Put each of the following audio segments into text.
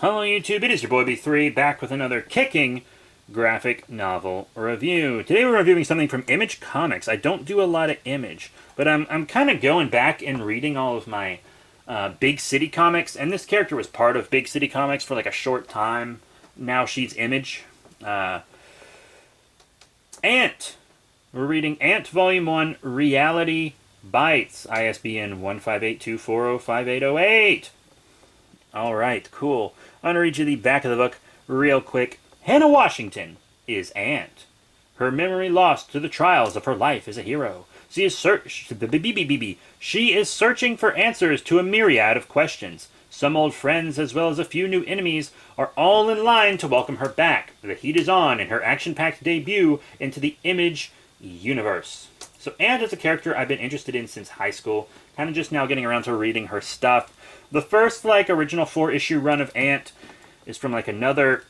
Hello YouTube, it is your boy B3 back with another kicking graphic novel review. Today we're reviewing something from Image Comics. I don't do a lot of Image, but I'm kind of going back and reading all of my Big City comics, and this character was part of Big City Comics for like a short time. Now she's Image. Ant. We're reading Ant Volume 1, Reality Bites, ISBN 15824058808. Alright, cool. I'm going to read you the back of the book real quick. Hannah Washington is Ant. Her memory lost to the trials of her life as a hero. She is searching for answers to a myriad of questions. Some old friends, as well as a few new enemies, are all in line to welcome her back. The heat is on in her action-packed debut into the Image universe. So Ant is a character I've been interested in since high school. Kind of just now getting around to reading her stuff. The first, original 4-issue run of Ant is from, another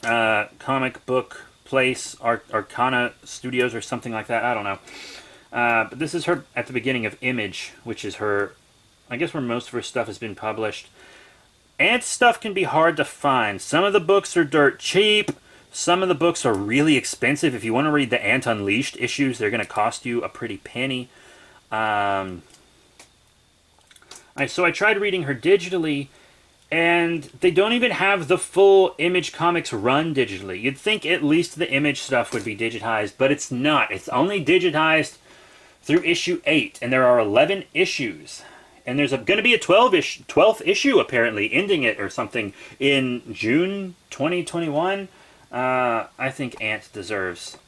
comic book place, Arcana Studios or something like that. I don't know. But this is her at the beginning of Image, which is her, I guess, where most of her stuff has been published. Ant's stuff can be hard to find. Some of the books are dirt cheap. Some of the books are really expensive. If you want to read the Ant Unleashed issues, they're going to cost you a pretty penny. So I tried reading her digitally, and they don't even have the full Image Comics run digitally. You'd think at least the Image stuff would be digitized, but it's not. It's only digitized through issue 8, and there are 11 issues. And there's going to be a 12th issue, apparently, ending it or something in June 2021. I think Ant deserves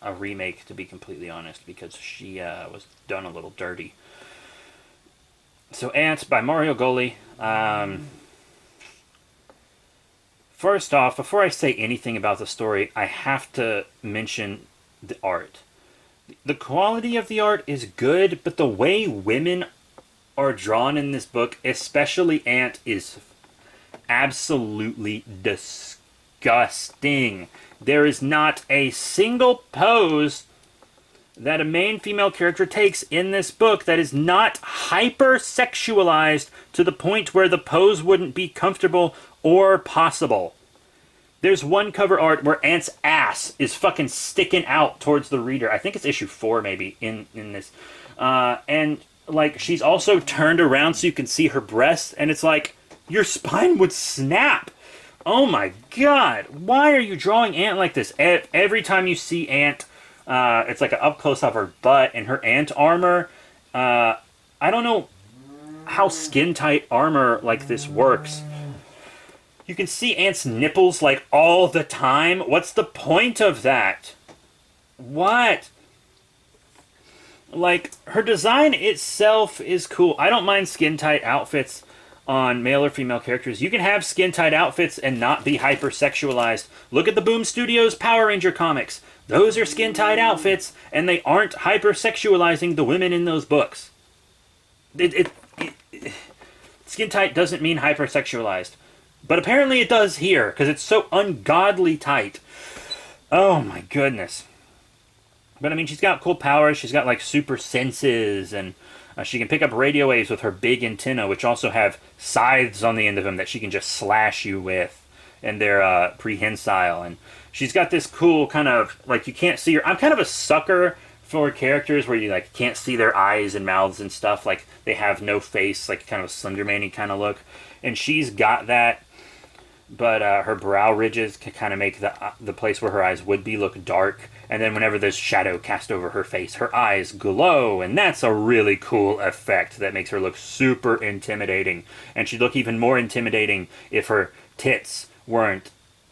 a remake, to be completely honest, because she was done a little dirty. So Ant by Mario Goli. First off, before I say anything about the story, I have to mention the art. The quality of the art is good, but the way women are drawn in this book, especially Ant, is absolutely disgusting. There is not a single pose that a main female character takes in this book that is not hyper-sexualized to the point where the pose wouldn't be comfortable or possible. There's one cover art where Ant's ass is fucking sticking out towards the reader. I think it's issue 4 maybe in this. And she's also turned around so you can see her breasts, and it's like, your spine would snap. Oh my god, why are you drawing Ant like this? Every time you see Ant, it's like an up-close of her butt and her Ant armor. I don't know how skin-tight armor like this works. You can see Ant's nipples all the time. What's the point of that? What? Her design itself is cool. I don't mind skin-tight outfits on male or female characters. You can have skin-tight outfits and not be hyper-sexualized. Look at the Boom Studios Power Ranger comics. Those are skin-tight outfits, and they aren't hyper-sexualizing the women in those books. Skin-tight doesn't mean hyper-sexualized. But apparently it does here, because it's so ungodly tight. Oh my goodness. But I mean, she's got cool powers. She's got super senses, and she can pick up radio waves with her big antenna, which also have scythes on the end of them that she can just slash you with. And they're prehensile. And she's got this cool kind of, you can't see her. I'm kind of a sucker for characters where you, can't see their eyes and mouths and stuff. They have no face, kind of a Slender Man-y kind of look. And she's got that, but her brow ridges can kind of make the place where her eyes would be look dark. And then whenever there's shadow cast over her face, her eyes glow. And that's a really cool effect that makes her look super intimidating. And she'd look even more intimidating if her tits weren't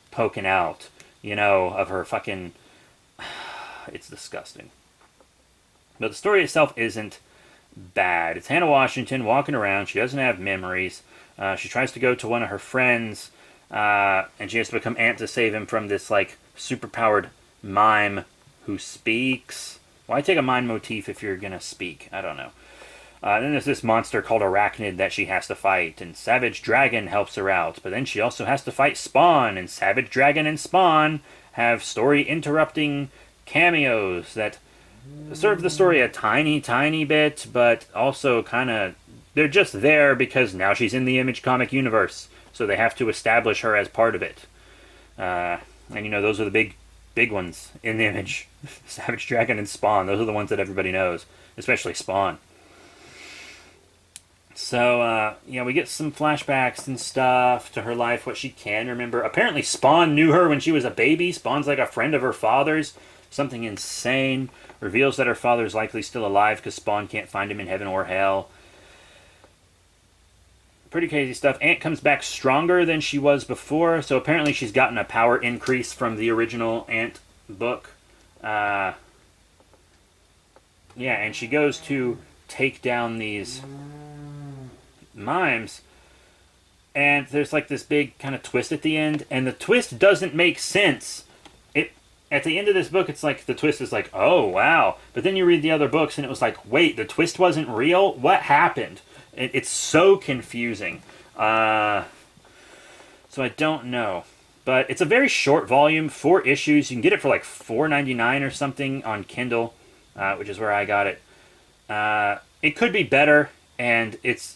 poking out, of her fucking... It's disgusting. But the story itself isn't bad. It's Hannah Washington walking around. She doesn't have memories. She tries to go to one of her friends, and she has to become Ant to save him from this, super-powered mime who speaks. Why take a mime motif if you're gonna speak? I don't know. Then there's this monster called Arachnid that she has to fight, and Savage Dragon helps her out. But then she also has to fight Spawn, and Savage Dragon and Spawn have story-interrupting cameos that serve the story a tiny, tiny bit, but also kind of they're just there because now she's in the Image comic universe, so they have to establish her as part of it. And you know, those are the big ones in the Image. Savage Dragon and Spawn, those are the ones that everybody knows, especially Spawn. So, yeah, we get some flashbacks and stuff to her life, what she can remember. Apparently Spawn knew her when she was a baby. Spawn's like a friend of her father's. Something insane. Reveals that her father's likely still alive because Spawn can't find him in heaven or hell. Pretty crazy stuff. Ant comes back stronger than she was before, so apparently she's gotten a power increase from the original Ant book. Yeah, and she goes to take down these mimes, and there's like this big kind of twist at the end, and the twist doesn't make sense. At the end of this book, it's like the twist is like, oh wow, but then you read the other books and it was like, wait, the twist wasn't real? What happened? It's so confusing. So I don't know, but it's a very short volume, 4 issues. You can get it for like $4.99 or something on Kindle, which is where I got it. It could be better, and it's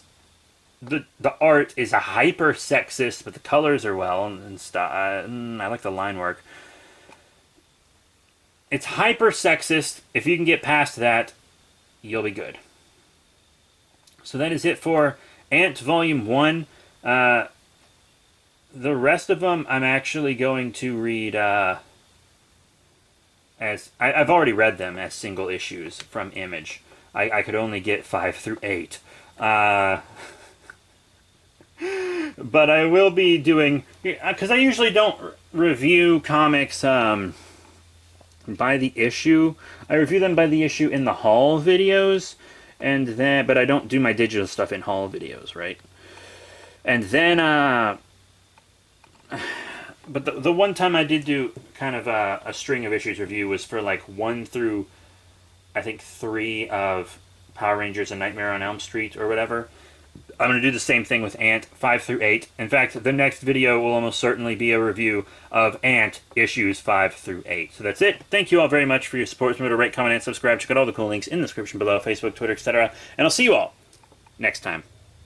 the art is a hyper sexist, but the colors are well and stuff. I like the line work. It's hyper sexist. If you can get past that, you'll be good. So that is it for Ant Volume 1. The rest of them I'm actually going to read as I've already read them as single issues from Image. I could only get 5 through 8. But I will be doing, because I usually don't review comics by the issue. I review them by the issue in the haul videos, and then, but I don't do my digital stuff in haul videos, right? And then, but the one time I did do kind of a string of issues review was for like 1 through, I think, 3 of Power Rangers and Nightmare on Elm Street or whatever. I'm going to do the same thing with Ant 5 through 8. In fact, the next video will almost certainly be a review of Ant issues 5 through 8. So that's it. Thank you all very much for your support. Remember to rate, comment, and subscribe. Check out all the cool links in the description below, Facebook, Twitter, etc. And I'll see you all next time.